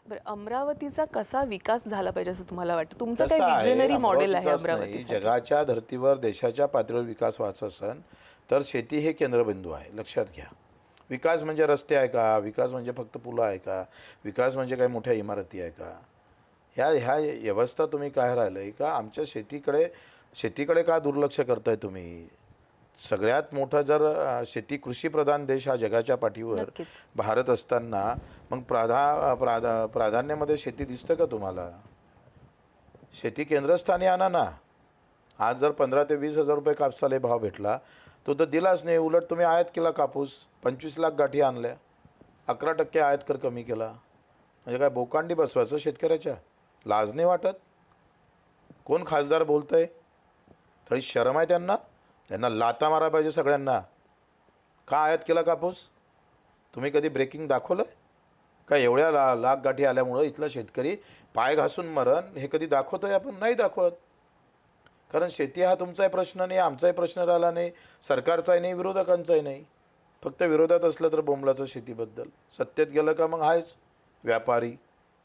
बरं, अमरावतीचा कसा विकास झाला पाहिजे असं तुम्हाला वाटतं? तुमचं कसं काही आहे, विजनरी मॉडेल आहे अमरावतीचाच नाही, अमरावतीसाठी? जगाच्या धर्तीवर देशाच्या पातळीवर विकास व्हायचा असेल तर शेती हे केंद्रबिंदू आहे, लक्षात घ्या. विकास म्हणजे रस्ते आहे का? विकास म्हणजे फक्त पुलं आहे का? विकास म्हणजे काही मोठ्या इमारती आहे का? ह्या ह्या व्यवस्था तुम्ही काय राहिलं आहे का? आमच्या शेतीकडे शेतीकडे का दुर्लक्ष करताय तुम्ही? सगळ्यात मोठं जर शेती कृषीप्रधान देश हा जगाच्या पाठीवर नक्कीच. भारत असताना मग प्राधान्यामध्ये शेती दिसतं का तुम्हाला? शेती केंद्रस्थानी आणा ना. आज जर 15 ते 20 हजार रुपये कापसाला भाव भेटला तो तर दिलाच नाही. उलट तुम्ही आयात केला कापूस, 25 लाख गाठी आणल्या, 11% आयात कर कमी केला. म्हणजे काय बोकांडी बसवायचं शेतकऱ्याच्या? लाज नाही वाटत? कोण खासदार बोलतंय? थोडी शरम आहे त्यांना? त्यांना लाथा मारा पाहिजे सगळ्यांना. का आयात केला कापूस? तुम्ही कधी ब्रेकिंग दाखवलं? का एवढ्या लाख गाठी आल्यामुळं इथला शेतकरी पाय घासून मरण हे कधी दाखवतोय आपण? नाही दाखवत. कारण शेती हा तुमचाही प्रश्न नाही, आमचाही प्रश्न राहिला नाही, सरकारचाही नाही, विरोधकांचाही नाही. फक्त विरोधात असलं तर बोंबलाचं शेतीबद्दल, सत्तेत गेलं का मग आहेच व्यापारी.